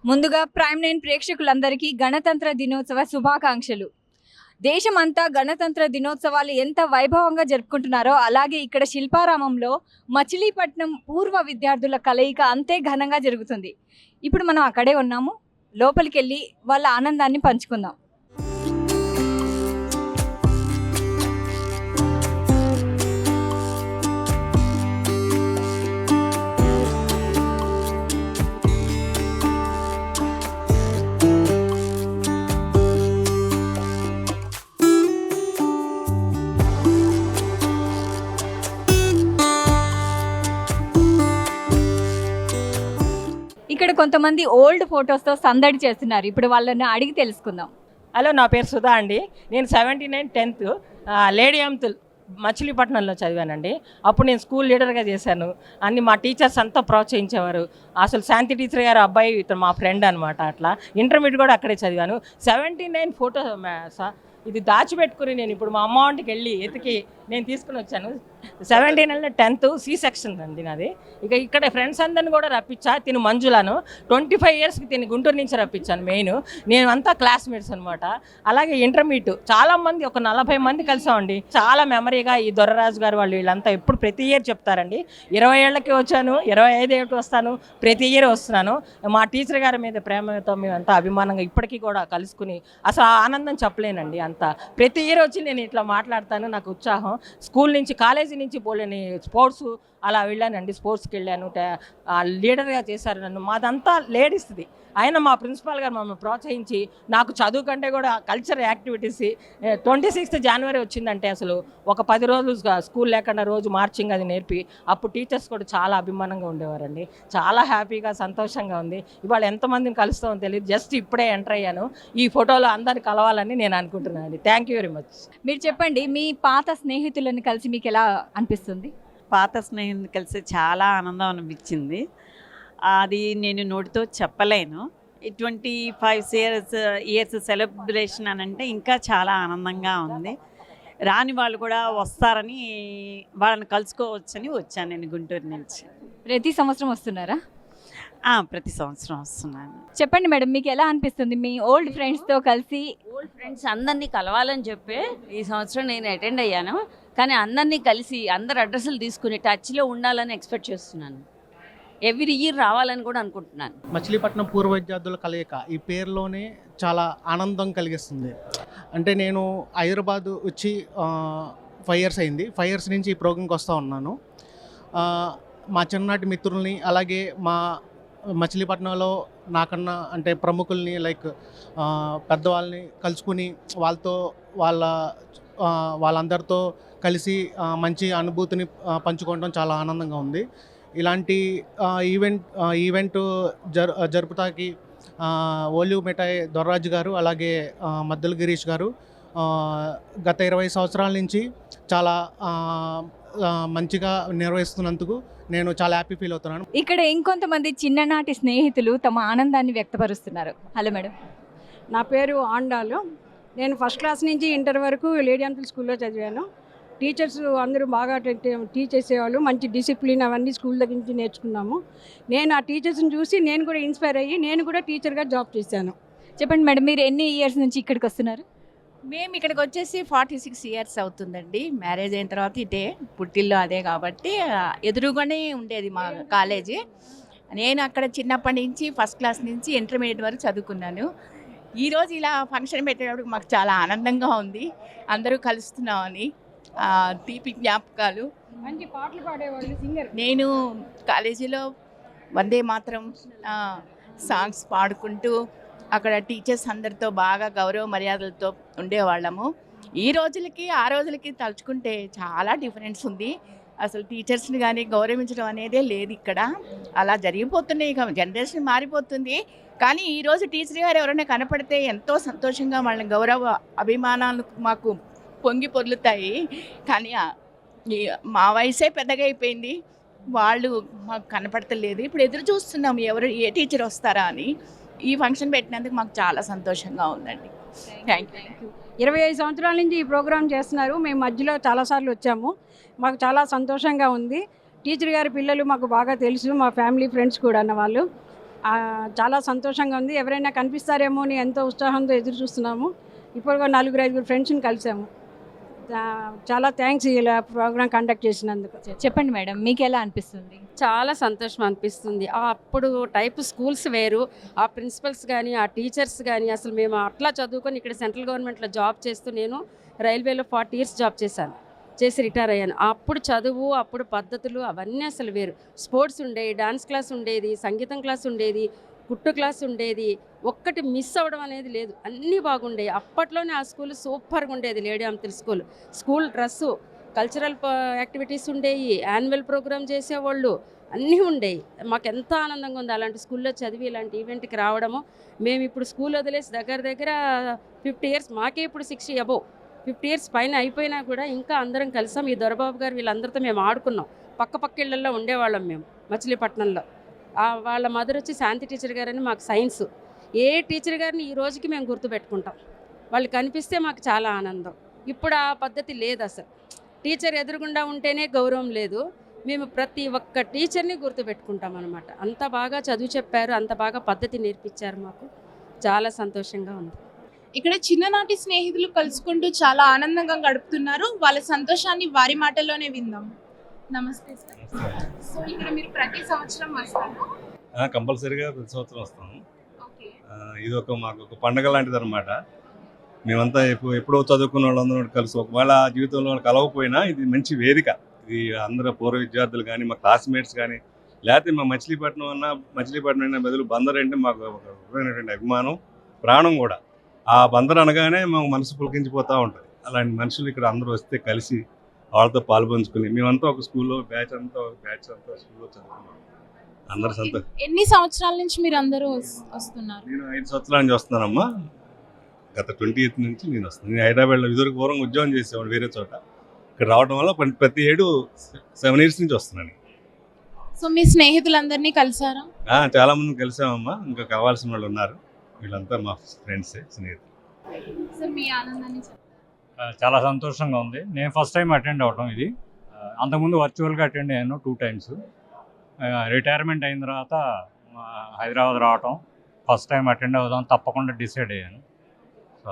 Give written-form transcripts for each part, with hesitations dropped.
ముందుగా ప్రైమ్ 9 ప్రేక్షకులందరికీ గణతంత్ర దినోత్సవ శుభాకాంక్షలు. దేశమంతా గణతంత్ర దినోత్సవాలు ఎంత వైభవంగా జరుపుకుంటున్నారో అలాగే ఇక్కడ శిల్పారామంలో మచిలీపట్నం పూర్వ విద్యార్థుల కలయిక అంతే ఘనంగా జరుగుతుంది. ఇప్పుడు మనం అక్కడే ఉన్నాము. లోపలికి వెళ్ళి వాళ్ళ ఆనందాన్ని పంచుకుందాం. ఇక్కడ కొంతమంది ఓల్డ్ ఫొటోస్తో సందడి చేస్తున్నారు. ఇప్పుడు వాళ్ళని అడిగి తెలుసుకుందాం. హలో, నా పేరు సుధా అండి. నేను 79 10th లేడీ అమ్తుల్ మచిలీపట్నంలో చదివానండి. అప్పుడు నేను స్కూల్ లీడర్గా చేశాను. అన్ని మా టీచర్స్ అంతా ప్రోత్సహించేవారు. అసలు శాంతి టీచర్ గారు అబ్బాయి ఇతను మా ఫ్రెండ్ అనమాట. అట్లా ఇంటర్మీడియట్ కూడా అక్కడే చదివాను. 79 ఫోటో ఇది దాచిపెట్టుకుని నేను ఇప్పుడు మా అమ్మ వంటికి వెళ్ళి ఎతికి నేను తీసుకుని వచ్చాను. 79 10th C సెక్షన్ అండి నాది. ఇక ఇక్కడ ఫ్రెండ్స్ అందరిని కూడా రప్పించా. తిను మంజులను 25 ఇయర్స్కి తిని గుంటూరు నుంచి రప్పించాను. మెయిన్ నేను అంతా క్లాస్మేట్స్ అనమాట. అలాగే ఇంటర్మీడియట్ చాలామంది ఒక 40 మంది కలిసామండి. చాలా మెమరీగా ఈ దొరరాజు గారు వాళ్ళు వీళ్ళంతా ఎప్పుడు ప్రతి ఇయర్ చెప్తారండి. 20 ఏళ్ళకి వచ్చాను, 25 ఏళ్ళకి వస్తాను, ప్రతి ఇయర్ వస్తున్నాను. మా టీచర్ గారి మీద ప్రేమతో మేమంతా అభిమానంగా ఇప్పటికీ కూడా కలుసుకుని అసలు ఆ ఆనందం చెప్పలేనండి. అంతా ప్రతి ఇయర్ వచ్చి నేను ఇట్లా మాట్లాడతాను. నాకు ఉత్సాహం. స్కూల్ నుంచి కాలేజీ నుంచి పోలేని స్పోర్ట్స్ అలా వెళ్ళానండి. స్పోర్ట్స్కి వెళ్ళాను, లీడర్గా చేశారు నన్ను. మాదంతా లేడీస్ది. ఆయన మా ప్రిన్సిపాల్ గారు మమ్మల్ని ప్రోత్సహించి నాకు చదువు కంటే కూడా కల్చర్ యాక్టివిటీస్ 26th జనవరి వచ్చిందంటే అసలు ఒక 10 రోజులు స్కూల్ లేకుండా రోజు మార్చింగ్ అది నేర్పి అప్పుడు టీచర్స్ కూడా చాలా అభిమానంగా ఉండేవారండి. చాలా హ్యాపీగా సంతోషంగా ఉంది. ఇవాళ ఎంతమందిని కలుస్తామో తెలియదు. జస్ట్ ఇప్పుడే ఎంటర్ అయ్యాను. ఈ ఫోటోలో అందరిని కలవాలని నేను అనుకుంటున్నాను అండి. Thank you very much. మీరు చెప్పండి, మీ పాత స్నేహితులను కలిసి మీకు ఎలా అనిపిస్తుంది? పాత స్నేహితులు కలిసి చాలా ఆనందం అనిపించింది. అది నేను నోటితో చెప్పలేను. 25 ఇయర్స్ సెలబ్రేషన్ అని అంటే ఇంకా చాలా ఆనందంగా ఉంది. రాని వాళ్ళు కూడా వస్తారని వాళ్ళని కలుసుకోవచ్చని వచ్చాను నేను గుంటూరు నుంచి. ప్రతి సంవత్సరం వస్తున్నారా? ప్రతి సంవత్సరం వస్తున్నాను. చెప్పండి మేడం, మీకు ఎలా అనిపిస్తుంది మీ ఓల్డ్ ఫ్రెండ్స్తో కలిసి? ఓల్డ్ ఫ్రెండ్స్ అందరినీ కలవాలని చెప్పి ఈ సంవత్సరం నేను అటెండ్ అయ్యాను. కానీ అందరినీ కలిసి అందరు అడ్రస్లు తీసుకుని టచ్లో ఉండాలని ఎక్స్పెక్ట్ చేస్తున్నాను. ఎవ్రీ ఇయర్ రావాలని కూడా అనుకుంటున్నాను. మచిలీపట్నం పూర్వ విద్యార్థుల కలయిక ఈ పేరులోనే చాలా ఆనందం కలిగిస్తుంది. అంటే నేను హైదరాబాద్ వచ్చి 5 years అయింది. 5 years నుంచి ఈ ప్రోగ్రాంకి వస్తూ ఉన్నాను. మా చిన్ననాటి మిత్రుల్ని అలాగే మా మచిలీపట్నంలో నాకన్నా అంటే ప్రముఖుల్ని లైక్ పెద్దవాళ్ళని కలుసుకుని వాళ్ళందరితో కలిసి మంచి అనుభూతిని పంచుకోవడం చాలా ఆనందంగా ఉంది. ఇలాంటి ఈవెంట్ జరుపుతాకి ఓలియో మిఠాయి దొరరాజు గారు అలాగే మద్దెల గిరీష్ గారు గత 20 సంవత్సరాల నుంచి చాలా మంచిగా నిర్వహిస్తున్నందుకు నేను చాలా హ్యాపీ ఫీల్ అవుతున్నాను. ఇక్కడ ఇంకొంతమంది చిన్ననాటి స్నేహితులు తమ ఆనందాన్ని వ్యక్తపరుస్తున్నారు. Hello madam. నా పేరు ఆండాలు. నేను ఫస్ట్ క్లాస్ నుంచి ఇంటర్ వరకు లేడీ అంకుల్ స్కూల్లో చదివాను. టీచర్స్ అందరూ బాగా టీచ్ చేసేవాళ్ళు. మంచి డిసిప్లిన్ అవన్నీ స్కూల్ దగ్గర నుంచి నేర్చుకున్నాము. నేను ఆ టీచర్స్ని చూసి నేను కూడా ఇన్స్పైర్ అయ్యి నేను కూడా టీచర్గా జాబ్ చేశాను. చెప్పండి మేడం, మీరు ఎన్ని ఇయర్స్ నుంచి ఇక్కడికి వస్తున్నారు? మేము ఇక్కడికి వచ్చేసి 46 years అవుతుందండి. మ్యారేజ్ అయిన తర్వాత ఇటే పుట్టిల్లు అదే కాబట్టి ఎదురుగానే ఉండేది మా కాలేజీ. నేను అక్కడ చిన్నప్పటి నుంచి ఫస్ట్ క్లాస్ నుంచి ఇంటర్మీడియట్ వరకు చదువుకున్నాను. ఈరోజు ఇలా ఫంక్షన్ పెట్టేటప్పుడు మాకు చాలా ఆనందంగా ఉంది. అందరూ కలుస్తున్నామని తీపి జ్ఞాపకాలు. మంచి పాటలు పాడేవాళ్ళు సింగర్. నేను కాలేజీలో వందే మాత్రం సాంగ్స్ పాడుకుంటూ అక్కడ టీచర్స్ అందరితో బాగా గౌరవ మర్యాదలతో ఉండేవాళ్ళము. ఈ రోజులకి ఆ రోజులకి తలుచుకుంటే చాలా డిఫరెన్స్ ఉంది. అసలు టీచర్స్ని కానీ గౌరవించడం అనేదే లేదు ఇక్కడ. అలా జరిగిపోతున్నాయి. ఇక జనరేషన్ మారిపోతుంది. కానీ ఈరోజు టీచర్ గారు ఎవరైనా కనపడితే ఎంతో సంతోషంగా వాళ్ళని గౌరవ అభిమానాలు మాకు పొంగి పొర్లుతాయి. కానీ మా వయసే పెద్దగా అయిపోయింది. వాళ్ళు మాకు కనపడతలేదు. ఇప్పుడు ఎదురు చూస్తున్నాం ఏ టీచర్ వస్తారా అని. ఈ ఫంక్షన్ పెట్టినందుకు మాకు చాలా సంతోషంగా ఉందండి. Thank you. 25 సంవత్సరాల నుంచి ఈ ప్రోగ్రాం చేస్తున్నారు. మేము మధ్యలో చాలాసార్లు వచ్చాము. మాకు చాలా సంతోషంగా ఉంది. టీచర్ గారి పిల్లలు మాకు బాగా తెలుసు. మా ఫ్యామిలీ ఫ్రెండ్స్ కూడా అన్న వాళ్ళు. చాలా సంతోషంగా ఉంది. ఎవరైనా కనిపిస్తారేమో అని ఎంతో ఉత్సాహంతో ఎదురు చూస్తున్నాము. ఇప్పుడు 4-5 ఫ్రెండ్స్ని కలిసాము. చాలా థ్యాంక్స్ ఇలా ప్రోగ్రామ్ కండక్ట్ చేసినందుకు. చెప్పండి మేడం, మీకు ఎలా అనిపిస్తుంది? చాలా సంతోషం అనిపిస్తుంది. అప్పుడు టైప్ స్కూల్స్ వేరు, ఆ ప్రిన్సిపల్స్ కానీ ఆ టీచర్స్ కానీ అసలు మేము అట్లా చదువుకొని ఇక్కడ సెంట్రల్ గవర్నమెంట్లో జాబ్ చేస్తూ నేను రైల్వేలో 40 years జాబ్ చేసి రిటైర్ అయ్యాను. అప్పుడు చదువు, అప్పుడు పద్ధతులు అవన్నీ అసలు వేరు. స్పోర్ట్స్ ఉండేవి, డాన్స్ క్లాస్ ఉండేది, సంగీతం క్లాస్ ఉండేది, కుట్టు క్లాస్ ఉండేది. ఒక్కటి మిస్ అవ్వడం అనేది లేదు, అన్నీ బాగుండేవి. అప్పట్లోనే ఆ స్కూల్ సూపర్గా ఉండేది. Lady Ampthill school dress, cultural activities ఉండేవి, యాన్యువల్ ప్రోగ్రామ్ చేసేవాళ్ళు, అన్నీ ఉండేవి. మాకు ఎంత ఆనందంగా ఉంది అలాంటి స్కూల్లో చదివి ఇలాంటి ఈవెంట్కి రావడము. మేము ఇప్పుడు స్కూల్ వదిలేసి దగ్గర 50 years, మాకే ఇప్పుడు 60 above 50 years పైన అయిపోయినా కూడా ఇంకా అందరం కలిసాం. ఈ దొరబాబు గారు వీళ్ళందరితో మేము ఆడుకున్నాం. పక్క ఇళ్లలో ఉండేవాళ్ళం మేము మచిలీపట్నంలో. వాళ్ళ మదర్ వచ్చి శాంతి టీచర్ గారని మాకు సైన్స్. ఏ టీచర్ గారిని ఈ రోజుకి మేము గుర్తుపెట్టుకుంటాం. వాళ్ళు కనిపిస్తే మాకు చాలా ఆనందం. ఇప్పుడు ఆ పద్ధతి లేదు అసలు. టీచర్ ఎదురుగుండా ఉంటేనే గౌరవం లేదు. మేము ప్రతి ఒక్క టీచర్ని గుర్తుపెట్టుకుంటాం అనమాట. అంత బాగా చదువు చెప్పారు, అంత బాగా పద్ధతి నేర్పించారు. మాకు చాలా సంతోషంగా ఉంది. ఇక్కడ చిన్ననాటి స్నేహితులు కలుసుకుంటూ చాలా ఆనందంగా గడుపుతున్నారు. వాళ్ళ సంతోషాన్ని వారి మాటల్లోనే విందాం. నమస్తే సార్. సో ఇక్కడ మీరు ప్రతి సంవత్సరం వస్తారా? కంపల్సరీగా ప్రతి సంవత్సరం వస్తాము. ఓకే. ఇది మాకు ఒక పండగ లాంటిది అనమాట. మేమంతా ఎప్పుడో చదువుకున్న వాళ్ళందరూ కలిసి ఒకవేళ జీవితంలో వాళ్ళు కలవకపోయినా ఇది మంచి వేదిక. ఇది అందరూ పూర్వ విద్యార్థులు కానీ మా క్లాస్మేట్స్ కానీ లేకపోతే మా మచిలీపట్నం అయినా బదులు బందర్ అంటే మాకు ఒక అభిమానం, ప్రాణం కూడా. ఆ బందర్ అనగానే మాకు మనసు పులకించిపోతూ ఉంటుంది. అలాంటి మనుషులు ఇక్కడ అందరూ వస్తే కలిసి వాళ్ళతో పాల్పంచుకుని మేమంతా ఒక స్కూల్లో బ్యాచ్ అంతా స్కూల్లో చదువుకున్నాం. అందరూ సంతోషం. ఎన్ని సంవత్సరాల నుంచి మీరు అందరూ వస్తున్నారు? నేను 5 సంవత్సరాల నుంచి వస్తున్నానమ్మా. గత 28 నుంచి నేను వస్తున్నాను. నేను హైదరాబాద్లో ఇదివరకు పూర్వం ఉద్యోగం చేసేవాడు వేరే చోట. ఇక్కడ రావడం వల్ల ప్రతి ఏడు 7 years నుంచి వస్తున్నాను. సో మీ స్నేహితులందరినీ కలిసారా? చాలా మంది కలిసామమ్మా. ఇంకా కావాల్సిన వాళ్ళు ఉన్నారు. వీళ్ళంతా మా ఫ్రెండ్సే, స్నేహితులు. సార్ మీ ఆనందాన్ని చాలా సంతోషంగా ఉంది. నేను ఫస్ట్ టైం అటెండ్ అవటం ఇది. అంతకుముందు వర్చువల్గా అటెండ్ అయ్యాను 2 times. రిటైర్మెంట్ అయిన తర్వాత హైదరాబాద్ రావటం, ఫస్ట్ టైం అటెండ్ అవుదాం తప్పకుండా డిసైడ్ అయ్యాను. సో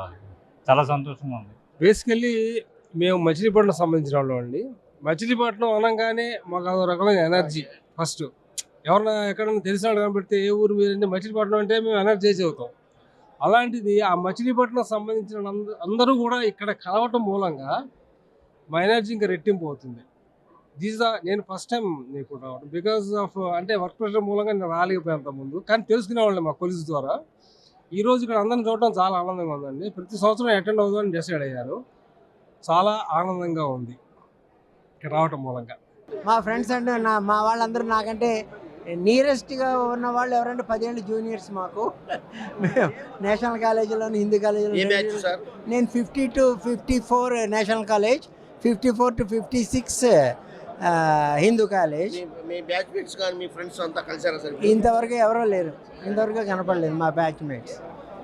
చాలా సంతోషంగా ఉంది. బేసికల్లీ మేము మచిలీపట్నం సంబంధించిన వాళ్ళం అండి. మచిలీపట్నం అనగానే మాకు అదో రకమైన ఎనర్జీ. ఫస్ట్ ఎవరన్నా ఎక్కడన్నా తెలిసిన వాళ్ళు కనబడితే ఏ ఊరు మీరంటే మచిలీపట్నం అంటే మేము ఎనర్జైజ్ అవుతాం. అలాంటిది ఆ మచిలీపట్నం సంబంధించిన అందరూ కూడా ఇక్కడ కలవటం మూలంగా మా ఎనర్జీ ఇంకా రెట్టింపు అవుతుంది. నేను ఫస్ట్ టైం నీకు రావడం బికాస్ ఆఫ్ అంటే వర్క్ ప్రెషర్ మూలంగా నేను రాలేకపోయాను ముందు, కానీ తెలుసుకునే వాళ్ళని మా కొలీగ్స్ ద్వారా. ఈరోజు ఇక్కడ అందరిని చూడటం చాలా ఆనందంగా ఉందండి. ప్రతి సంవత్సరం అటెండ్ అవుదామని డిసైడ్ అయ్యారు. చాలా ఆనందంగా ఉంది ఇక్కడ రావటం మూలంగా. మా ఫ్రెండ్స్ అంటే మా వాళ్ళందరూ నాకంటే నియరెస్ట్గా ఉన్న వాళ్ళు ఎవరంటే 10 ఏళ్ళు జూనియర్స్ మాకు. నేషనల్ కాలేజీలోని హిందూ కాలేజీలో నేను 50 to 54 national college, 54 to 56 Hindu college. ఇంతవరకు ఎవరో లేరు, ఇంతవరకు కనపడలేదు మా batch mates.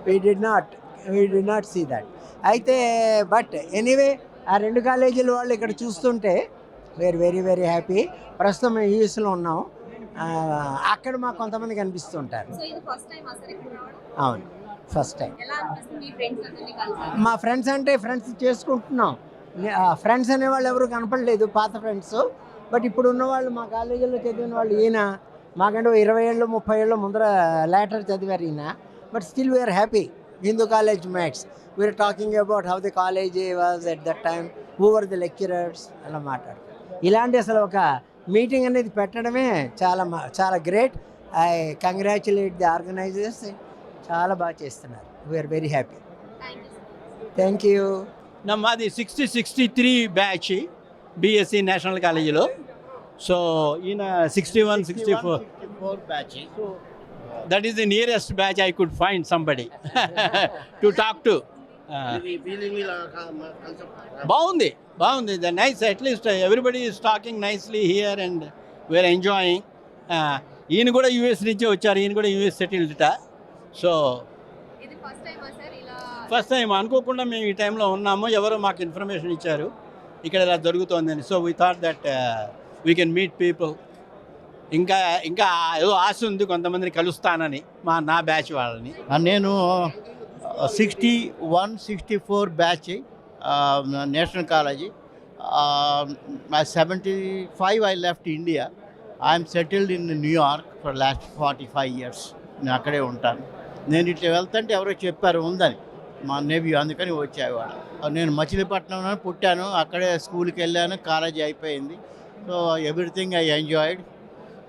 We didn't see that. అయితే బట్ ఎనీవే ఆ 2 కాలేజీల వాళ్ళు ఇక్కడ చూస్తుంటే వీఆర్ వెరీ వెరీ హ్యాపీ. ప్రస్తుతం మేము యూఎస్లో ఉన్నాం. అక్కడ మాకు కొంతమంది కనిపిస్తుంటారు. అవును, ఫస్ట్ టైం. మా ఫ్రెండ్స్ అంటే ఫ్రెండ్స్ చేసుకుంటున్నాం. ఫ్రెండ్స్ అనేవాళ్ళు ఎవరు కనపడలేదు, పాత ఫ్రెండ్స్. బట్ ఇప్పుడు ఉన్నవాళ్ళు మా కాలేజీలో చదివిన వాళ్ళు ఈయన మాకంటే 20 ఏళ్ళు 30 ఏళ్ళు ముందర లేటర్ చదివారు ఈయన. But still we're happy. Hindu college mates. We're talking about how the college was at that time, who were the lecturers అలా మాట్లాడుతారు. ఇలాంటి అసలు ఒక మీటింగ్ అనేది పెట్టడమే చాలా great. I congratulate the organisers. చాలా బాగా చేస్తున్నారు. We're very happy. Thank you. మాది 60-63 బ్యాచ్ బీఎస్సీ నేషనల్ కాలేజీలో. సో ఈయన 61-64 batch. That is the nearest batch I could find somebody to talk to. బాగుంది the nice. At least everybody is talking nicely here and we're enjoying. ఈయన కూడా US నుంచే వచ్చారు, ఈయన కూడా యూఎస్ సెటిల్డ్ట. సో ఫస్ట్ టైం అనుకోకుండా మేము ఈ టైంలో ఉన్నాము. ఎవరో మాకు ఇన్ఫర్మేషన్ ఇచ్చారు ఇక్కడ ఇలా జరుగుతోందని. So we thought that we can meet people ఇంకా ఇంకా ఏదో ఆశ ఉంది కొంతమందిని కలుస్తానని నా బ్యాచ్ వాళ్ళని. నేను 61-64 batch national college. 75 I left India. I'm settled in New York for last 45 years. నేను అక్కడే ఉంటాను. నేను ఇట్లా వెళ్తుంటే ఎవరో చెప్పారు ఉందని మా నేబీ, అందుకని వచ్చేవాడు. నేను మచిలీపట్నంలో పుట్టాను, అక్కడే స్కూల్కి వెళ్ళాను, కాలేజీ అయిపోయింది. So everything I enjoyed.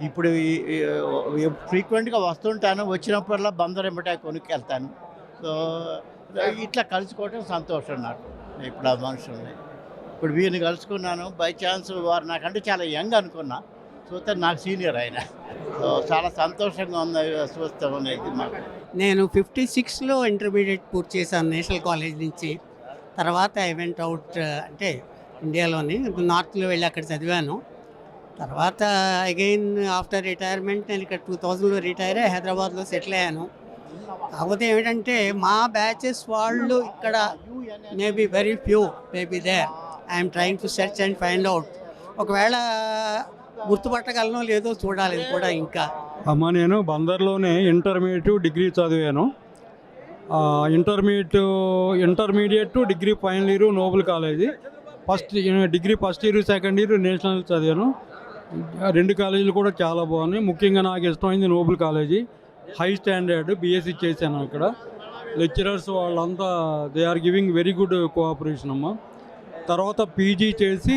ఇప్పుడు ఫ్రీక్వెంట్గా వస్తుంటాను, వచ్చినప్పుడల్లా బందర్ మిఠాయి కొనుక్కెళ్తాను. సో ఇట్లా కలుసుకోవటం సంతోషం నాకు. ఇప్పుడు ఆ మనుషుల్ని ఇప్పుడు వీరిని కలుసుకున్నాను బై ఛాన్స్. వారు నాకంటే చాలా యంగ్ అనుకున్నా, చూస్తే నాకు సీనియర్ ఆయన. సో చాలా సంతోషంగా ఉంది చూస్తాం అనేది మాకు. నేను 56లో ఇంటర్మీడియట్ పూర్తి చేశాను నేషనల్ కాలేజ్ నుంచి. తర్వాత ఐ వెంట్ అవుట్, అంటే ఇండియాలోని నార్త్లో వెళ్ళి అక్కడ చదివాను. తర్వాత అగైన్ ఆఫ్టర్ రిటైర్మెంట్ నేను ఇక్కడ 2000లో రిటైర్ అయ్యి హైదరాబాద్లో సెటిల్ అయ్యాను. కాకపోతే ఏమిటంటే మా బ్యాచెస్ వాళ్ళు ఇక్కడ maybe very few maybe there. I'm trying to search and find out. ఒకవేళ గుర్తుపట్టగలనో లేదో చూడాలి ఇది కూడా. ఇంకా అమ్మ నేను బందర్లోనే ఇంటర్మీడియట్ డిగ్రీ చదివాను. Intermediate to degree final year Noble college. Degree first year second year national చదివాను. రెండు కాలేజీలు కూడా చాలా బాగున్నాయి. ముఖ్యంగా నాకు ఇష్టమైంది Noble college. High standard BSc చేశాను అక్కడ. లెక్చరర్స్ వాళ్ళంతా they are giving very good cooperation అమ్మ. తర్వాత పీజీ చేసి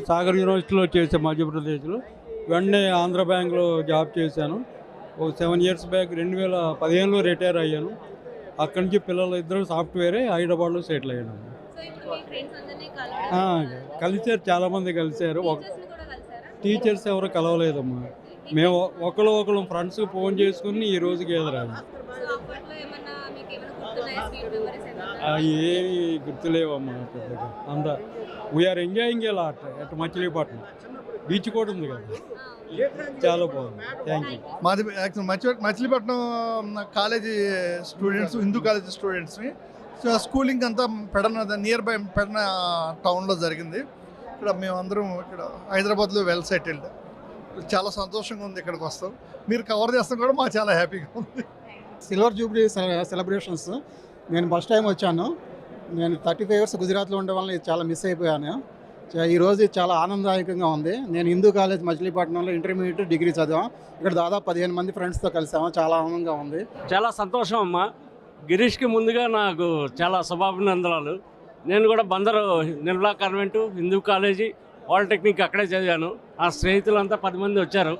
సాగర్ యూనివర్సిటీలో చేశాను మధ్యప్రదేశ్లో. వెంటనే ఆంధ్ర బ్యాంక్లో జాబ్ చేశాను. ఒక 7 years బ్యాక్ 2015లో రిటైర్ అయ్యాను. అక్కడి నుంచి పిల్లలు ఇద్దరు సాఫ్ట్వేరే హైదరాబాద్లో సెటిల్ అయ్యాను. కలిసారు, చాలామంది కలిశారు. టీచర్స్ ఎవరు కలవలేదమ్మా. మేము ఒకళ్ళు ఫ్రెండ్స్ ఫోన్ చేసుకుని ఈ రోజుకి ఎదురాము. ఏమి గుర్తులేవమ్మా పెద్దగా. అంతా we are enjoying a lot at Machilipatnam. Beach కూడా ఉంది కదా, చాలా బాగుంది. Thank you. మాది Machilipatnam college students, Hindu college స్టూడెంట్స్ని. స్కూలింగ్ అంతా నియర్ బై పెడన టౌన్లో జరిగింది. ఇక్కడ మేమందరం ఇక్కడ హైదరాబాద్లో వెల్ సెటిల్డ్. చాలా సంతోషంగా ఉంది ఇక్కడికి వస్తాం. మీరు కవర్ చేస్తాం కూడా మాకు చాలా హ్యాపీగా ఉంది. సిల్వర్ జూబ్లీ సెలబ్రేషన్స్ నేను ఫస్ట్ టైం వచ్చాను. నేను 35 years గుజరాత్లో ఉండే వాళ్ళని చాలా మిస్ అయిపోయాను. ఈరోజు చాలా ఆనందదాయకంగా ఉంది. నేను హిందూ కాలేజ్ మచిలీపట్నంలో ఇంటర్మీడియట్ డిగ్రీ చదివాం. ఇక్కడ దాదాపు 15 మంది ఫ్రెండ్స్తో కలిసాము. చాలా ఆనందంగా ఉంది. చాలా సంతోషం అమ్మ. గిరీష్కి ముందుగా నాకు చాలా శుభాభినందనలు. నేను కూడా Bandar Nirmala convent Hindu college polytechnic అక్కడే చదివాను. ఆ స్నేహితులంతా 10 మంది వచ్చారు.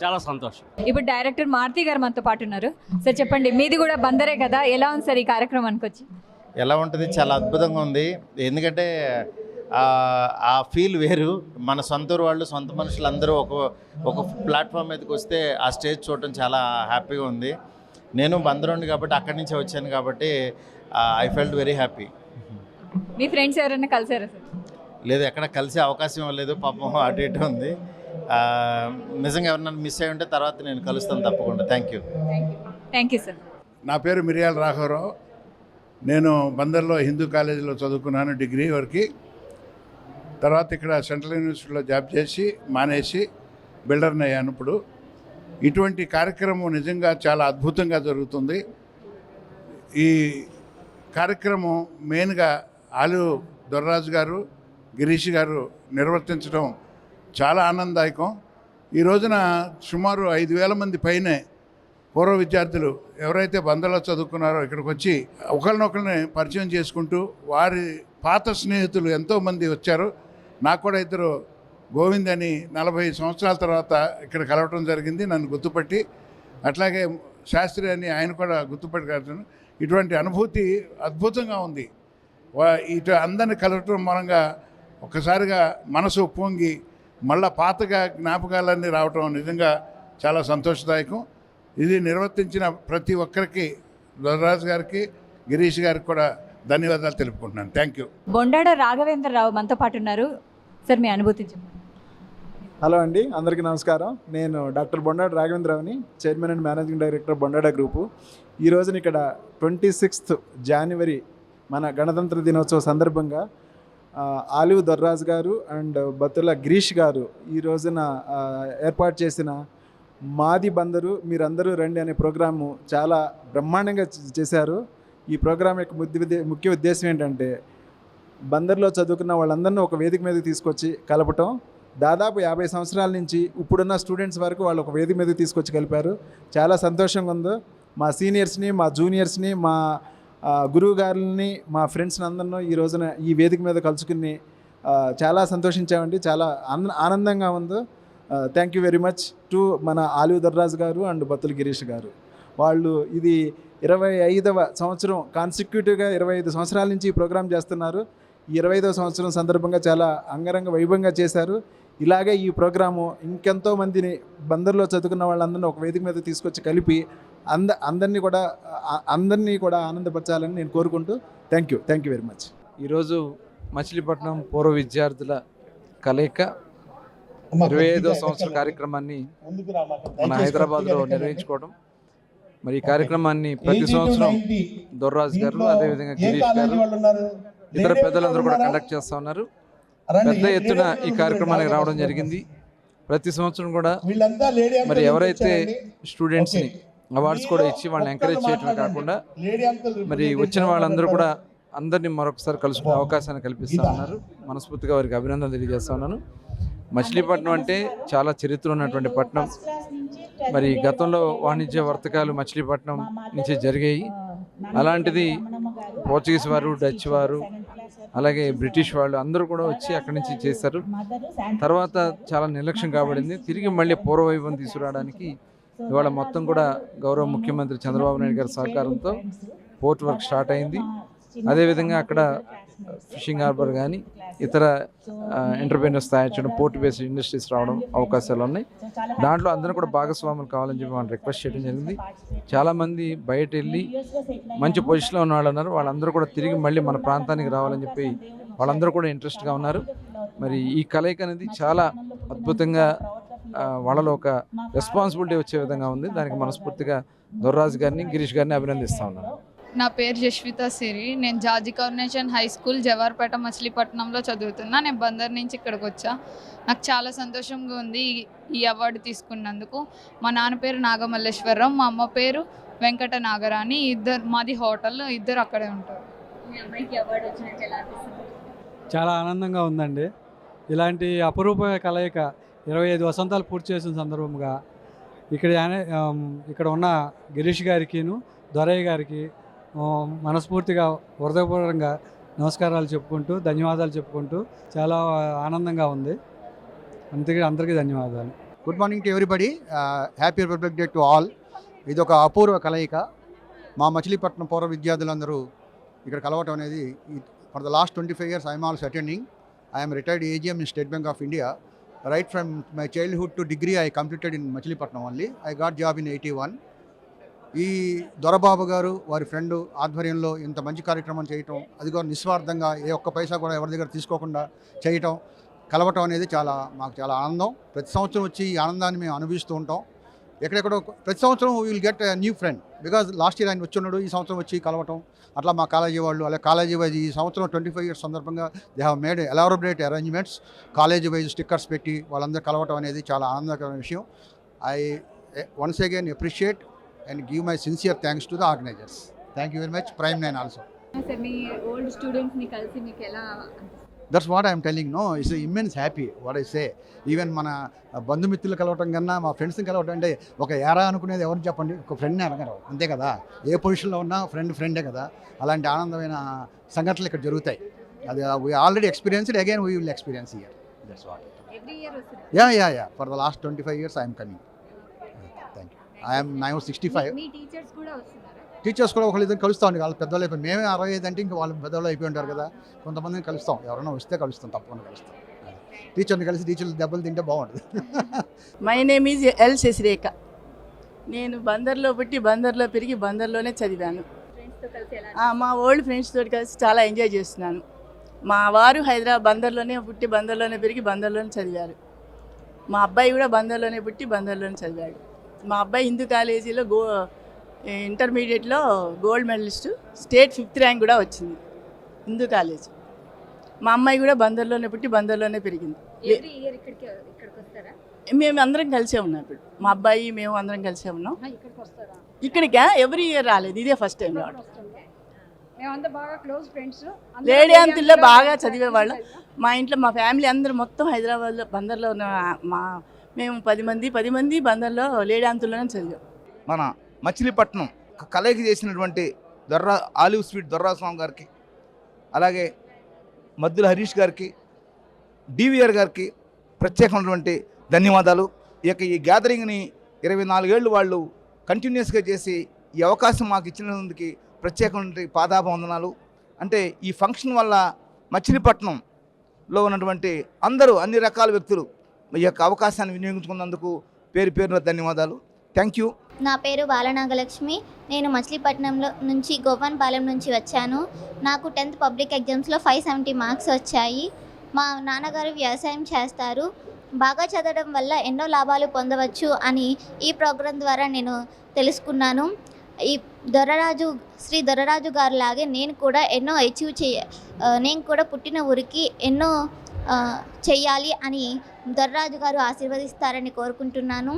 చాలా సంతోషం. ఇప్పుడు డైరెక్టర్ మారుతి గారు మనతో పాటు ఉన్నారు. సార్ చెప్పండి, మీది కూడా బందరే కదా, ఎలా ఉంది సార్ ఈ కార్యక్రమానికి వచ్చి? ఎలా ఉంటుంది? చాలా అద్భుతంగా ఉంది. ఎందుకంటే ఆ ఫీల్ వేరు. మన సొంత వాళ్ళు, సొంత మనుషులు అందరూ ఒక ప్లాట్ఫామ్ మీదకి వస్తే ఆ స్టేజ్ చూడటం చాలా హ్యాపీగా ఉంది. నేను బందరోండి కాబట్టి అక్కడి నుంచే వచ్చాను కాబట్టి I felt very happy. Me friends ఎవరైనా కలిసారా సార్? లేదు, ఎక్కడ కలిసే అవకాశం లేదు. పాపం అటు ఇటు ఉంది. నిజంగా ఎవరైనా మిస్ అయి ఉంటే తర్వాత నేను కలుస్తాను తప్పకుండా. Thank you. Thank you sir. నా పేరు మిరియాల రాఘవరావు. నేను బందర్లో హిందూ కాలేజీలో చదువుకున్నాను డిగ్రీ వరకు. తర్వాత ఇక్కడ సెంట్రల్ యూనివర్సిటీలో జాబ్ చేసి మానేసి బిల్డర్ని అయ్యాను. ఇప్పుడు ఇటువంటి కార్యక్రమం నిజంగా చాలా అద్భుతంగా జరుగుతుంది. ఈ కార్యక్రమం మెయిన్గా ఆలు దొర్రాజు గారు, గిరీష్ గారు నిర్వర్తించడం చాలా ఆనందదాయకం. ఈ రోజున సుమారు 5,000 మంది పైనే పూర్వ విద్యార్థులు ఎవరైతే బందర్లో చదువుకున్నారో ఇక్కడికి వచ్చి ఒకరినొకరిని పరిచయం చేసుకుంటూ వారి పాత స్నేహితులు ఎంతోమంది వచ్చారు. నాకు కూడా ఇద్దరు గోవింద్ అని 40 సంవత్సరాల తర్వాత ఇక్కడ కలవటం జరిగింది, నన్ను గుర్తుపట్టి. అట్లాగే శాస్త్రి అని ఆయన కూడా గుర్తుపట్టి కలుగుతాను. ఇటువంటి అనుభూతి అద్భుతంగా ఉంది. ఇటు అందరిని కలవటం మూలంగా ఒక్కసారిగా మనసు పొంగి మళ్ళా పాతగా జ్ఞాపకాలన్నీ రావటం నిజంగా చాలా సంతోషదాయకం. ఇది నిర్వర్తించిన ప్రతి ఒక్కరికి, దొరరాజు గారికి, గిరీష్ గారికి కూడా ధన్యవాదాలు తెలుపుకుంటున్నాను. Thank you. బొండాడ రాఘవేంద్రరావు మనతో పాటు ఉన్నారు. సార్ మీ అనుభూతి చెప్పండి. హలో అండి, అందరికీ నమస్కారం. నేను డాక్టర్ బొండాడ రాఘవేంద్రరావుని, chairman and managing director Bondada group. ఈ రోజున ఇక్కడ 26th January మన గణతంత్ర దినోత్సవ సందర్భంగా ఆలివ్ దొర్రాజు గారు అండ్ బత్తుల గిరీష్ గారు ఈ రోజున ఏర్పాటు చేసిన మాది బందరు మీరందరూ రండి అనే ప్రోగ్రాము చాలా బ్రహ్మాండంగా చేశారు. ఈ ప్రోగ్రాం యొక్క ముఖ్య ఉద్దేశం ఏంటంటే బందర్లో చదువుకున్న వాళ్ళందరినీ ఒక వేదిక మీదకి తీసుకొచ్చి కలపటం. దాదాపు 50 సంవత్సరాల నుంచి ఇప్పుడున్న స్టూడెంట్స్ వరకు వాళ్ళు ఒక వేదిక మీదకి తీసుకొచ్చి కలిపారు. చాలా సంతోషంగా ఉంది. మా సీనియర్స్ని, మా జూనియర్స్ని, మా గురువు గారులని, మా ఫ్రెండ్స్ని అందరినీ ఈ రోజున ఈ వేదిక మీద కలుసుకుని చాలా సంతోషించామండి. చాలా ఆనందంగా ఉంది. Thank you very much to మన ఆలివ్ దర్రాజు గారు అండ్ బత్తుల గిరీష్ గారు. వాళ్ళు ఇది 25వ సంవత్సరం కాన్సిక్యూటివ్గా 25 సంవత్సరాల నుంచి ఈ ప్రోగ్రాం చేస్తున్నారు. ఈ 25వ సంవత్సరం సందర్భంగా చాలా అంగరంగ వైభవంగా చేశారు. ఇలాగే ఈ ప్రోగ్రాము ఇంకెంతో మందిని బందర్లో చదువుకున్న వాళ్ళందరినీ ఒక వేదిక మీద తీసుకొచ్చి కలిపి అందరినీ కూడా ఆనందపరచాలని నేను కోరుకుంటూ థ్యాంక్ యూ వెరీ మచ్. ఈరోజు మచిలీపట్నం పూర్వ విద్యార్థుల కలయిక 25వ సంవత్సర కార్యక్రమాన్ని మన హైదరాబాద్లో నిర్వహించుకోవడం. మరి ఈ కార్యక్రమాన్ని ప్రతి సంవత్సరం దొర్రాజు గారు, అదేవిధంగా గిరీష్ గారు, ఇతర పెద్దలందరూ కూడా కండక్ట్ చేస్తూ ఉన్నారు. పెద్ద ఎత్తున ఈ కార్యక్రమానికి రావడం జరిగింది. ప్రతి సంవత్సరం కూడా మరి ఎవరైతే స్టూడెంట్స్ని అవార్డ్స్ కూడా ఇచ్చి వాళ్ళని ఎంకరేజ్ చేయడమే కాకుండా మరి వచ్చిన వాళ్ళందరూ కూడా అందరినీ మరొకసారి కలుసుకునే అవకాశాన్ని కల్పిస్తూ ఉన్నారు. మనస్ఫూర్తిగా వారికి అభినందన తెలియజేస్తా ఉన్నాను. మచిలీపట్నం అంటే చాలా చరిత్ర ఉన్నటువంటి పట్టణం. మరి గతంలో వాణిజ్య వర్తకాలు మచిలీపట్నం నుంచి జరిగాయి. అలాంటిది పోర్చుగీస్ వారు, డచ్ వారు, అలాగే బ్రిటిష్ వాళ్ళు అందరూ కూడా వచ్చి అక్కడి నుంచి చేశారు. తర్వాత చాలా నిర్లక్ష్యం కాబడింది. తిరిగి మళ్ళీ పూర్వవైభవం తీసుకురావడానికి ఇవాళ మొత్తం కూడా గౌరవ ముఖ్యమంత్రి చంద్రబాబు నాయుడు గారి సహకారంతో పోర్ట్ వర్క్ స్టార్ట్ అయింది. అదేవిధంగా అక్కడ ఫిషింగ్ హార్బర్ కానీ ఇతర ఎంటర్ప్రైనర్స్ తయారు చేయడం, పోర్ట్ బేస్డ్ ఇండస్ట్రీస్ రావడం అవకాశాలు ఉన్నాయి. దాంట్లో అందరూ కూడా భాగస్వాములు కావాలని చెప్పి మనం రిక్వెస్ట్ చేయడం జరిగింది. చాలామంది బయట వెళ్ళి మంచి పొజిషన్లో ఉన్న వాళ్ళు ఉన్నారు. వాళ్ళందరూ కూడా తిరిగి మళ్ళీ మన ప్రాంతానికి రావాలని చెప్పి వాళ్ళందరూ కూడా ఇంట్రెస్ట్గా ఉన్నారు. మరి ఈ కలయిక అనేది చాలా అద్భుతంగా వాళ్ళలో ఒక రెస్పాన్సిబిలిటీ వచ్చే విధంగా ఉంది. దానికి మనస్ఫూర్తిగా దొర్రాజు గారిని, గిరీష్ గారిని అభినందిస్తా ఉన్నాను. నా పేరు జస్విత సిరి. నేను జార్జి కార్పొరేషన్ హై స్కూల్ జవార్పేట మచిలీపట్నంలో చదువుతున్నా. నేను బందర్ నుంచి ఇక్కడికి వచ్చా. నాకు చాలా సంతోషంగా ఉంది ఈ అవార్డు తీసుకున్నందుకు. మా నాన్న పేరు నాగమల్లేశ్వరరావు, మా అమ్మ పేరు వెంకట నాగరాణి. మాది హోటల్, ఇద్దరు అక్కడే ఉంటారు. చాలా ఆనందంగా ఉందండి. ఇలాంటి అపరూప కలయిక 25 వసంతాలు పూర్తి చేసిన సందర్భంగా ఇక్కడ ఉన్న గిరీష్ గారికిను, దొరయ్య గారికి మనస్ఫూర్తిగా హృదయపూర్వకంగా నమస్కారాలు చెప్పుకుంటూ, ధన్యవాదాలు చెప్పుకుంటూ చాలా ఆనందంగా ఉంది. అందరికీ ధన్యవాదాలు. Good morning to everybody. Happy republic day to all. ఇది ఒక అపూర్వ కలయిక. మా మచిలీపట్నం పూర్వ విద్యార్థులందరూ ఇక్కడ కలవటం అనేది for the last 25 years I'm also attending. I'm retired AGM in State Bank of India. Right from my childhood to degree I completed in Machilipatnam only. I got job in 81. ఈ దొరబాబు గారు వారి ఫ్రెండ్ ఆధ్వర్యంలో ఇంత మంచి కార్యక్రమం చేయటం, అది కూడా నిస్వార్థంగా ఏ ఒక్క పైసా కూడా ఎవరి దగ్గర తీసుకోకుండా చేయటం, కలవటం అనేది మాకు చాలా ఆనందం. ప్రతి సంవత్సరం వచ్చి ఈ ఆనందాన్ని మేము అనుభవిస్తూ ఉంటాం. ఎక్కడెక్కడో ప్రతి సంవత్సరం we will get new friend because last year ఆయన వచ్చి ఉన్నాడు, ఈ సంవత్సరం వచ్చి కలవటం. అట్లా మా కాలేజీ వాళ్ళు అలాగే కాలేజీ వైజ్ ఈ సంవత్సరం 25 years సందర్భంగా they have made elaborate arrangements. College wise stickers పెట్టి వాళ్ళందరూ కలవటం అనేది చాలా ఆనందకరమైన విషయం. I once again appreciate and give my sincere thanks to the organizers. Thank you very much. Prime 9 also. Sir, me old students ని కలిసి మీకు ఎలా? That's what I am telling. No, it's immense happy. What I say. Even మన బంధుమిత్రులు కలవటం కన్నా మా ఫ్రెండ్స్ని కలవటం అంటే ఒక ఏరా అనుకునేది ఎవరిని చెప్పండి, ఒక ఫ్రెండ్ని అనగలరు అంతే కదా. ఏ పొజిషన్లో ఉన్నా ఫ్రెండే కదా. అలాంటి ఆనందమైన సంఘటనలు ఇక్కడ జరుగుతాయి. అది we already experienced, again we will experience here. That's what. Every year వస్తారు? Yeah. For the last 25 years I am coming. I am now 65. Me teachers కూడా వస్తున్నారా? టీచర్స్ కూడా ఒకళ్ళిద్దరు కలుస్తాం అండి. వాళ్ళు పెద్దవాళ్ళు అయిపోయి, మేమే 65 అంటే ఇంకా వాళ్ళు పెద్దవాళ్ళు అయిపోయి ఉంటారు కదా. కొంతమందిని కలుస్తాం, ఎవరైనా వస్తే కలుస్తాం, తప్పకుండా కలుస్తాం. టీచర్ని కలిసి టీచర్లు దెబ్బలు తింటే బాగుంటుంది. My name is L Sasirekha. నేను బందర్లో పుట్టి బందర్లో పెరిగి బందర్లోనే చదివాను. మా ఓల్డ్ ఫ్రెండ్స్ తోటి కలిసి చాలా ఎంజాయ్ చేస్తున్నాను. మా వారు బందర్లోనే పుట్టి బందర్లోనే పెరిగి బందర్లోనే చదివారు. మా అబ్బాయి కూడా బందర్లోనే పుట్టి బందర్లోనే చదివాడు. మా అబ్బాయి హిందూ కాలేజీలో ఇంటర్మీడియట్లో gold medallist, state 5th rank కూడా వచ్చింది హిందూ కాలేజ్. మా అమ్మాయి కూడా బందర్లోనే పుట్టి బందర్లోనే పెరిగింది. మేము అందరం కలిసే ఉన్నాం ఇప్పుడు. మా అబ్బాయి మేము అందరం కలిసే ఉన్నాం. ఇక్కడికా ఎవ్రీ ఇయర్ రాలేదు, ఇదే ఫస్ట్ టైం రావడం. మేమంతా బాగా క్లోజ్ ఫ్రెండ్స్. లేడీ అంతుల్లో బాగా చదివేవాళ్ళం. మా ఇంట్లో మా ఫ్యామిలీ అందరూ మొత్తం హైదరాబాద్లో బందర్లో ఉన్న మేము 10 మంది బందర్లో లేడీ అంతుల్లోనే చదివాం. మన మచిలీపట్నం కలయిక చేసినటువంటి ఆలివ్ స్వీట్ దొర్రాస్వామి గారికి, అలాగే మద్దుల హరీష్ గారికి, డివిఆర్ గారికి ప్రత్యేకమైనటువంటి ధన్యవాదాలు. ఈ గ్యాదరింగ్ని 24 ఏళ్ళు వాళ్ళు కంటిన్యూస్గా చేసి ఈ అవకాశం మాకు ఇచ్చినందుకు ప్రత్యేకమైన పాదాభివందనాలు. అంటే ఈ ఫంక్షన్ వల్ల మచిలీపట్నంలో ఉన్నటువంటి అందరూ అన్ని రకాల వ్యక్తులు ఈ యొక్క అవకాశాన్ని వినియోగించుకున్నందుకు పేరున ధన్యవాదాలు. Thank you. నా పేరు బాలనాగలక్ష్మి. నేను మచిలీపట్నంలో నుంచి గోపాన్పాలెం నుంచి వచ్చాను. నాకు 10th పబ్లిక్ ఎగ్జామ్స్లో 570 మార్క్స్ వచ్చాయి. మా నాన్నగారు వ్యవసాయం చేస్తారు. బాగా చదవడం వల్ల ఎన్నో లాభాలు పొందవచ్చు అని ఈ ప్రోగ్రాం ద్వారా నేను తెలుసుకున్నాను. ఈ శ్రీ దొరరాజు గారు లాగే నేను కూడా ఎన్నో నేను కూడా పుట్టిన ఊరికి ఎన్నో చెయ్యాలి అని దొరరాజు గారు ఆశీర్వదిస్తారని కోరుకుంటున్నాను.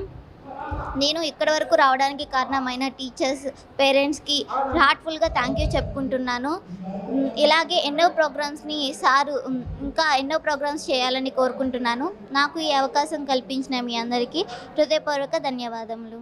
నేను ఇక్కడి వరకు రావడానికి కారణమైన టీచర్స్, పేరెంట్స్కి హార్ట్ఫుల్గా థ్యాంక్ యూ చెప్పుకుంటున్నాను. ఇలాగే ఎన్నో ప్రోగ్రామ్స్ని ఇంకా ఎన్నో ప్రోగ్రామ్స్ చేయాలని కోరుకుంటున్నాను. నాకు ఈ అవకాశం కల్పించిన మీ అందరికీ హృదయపూర్వక ధన్యవాదములు.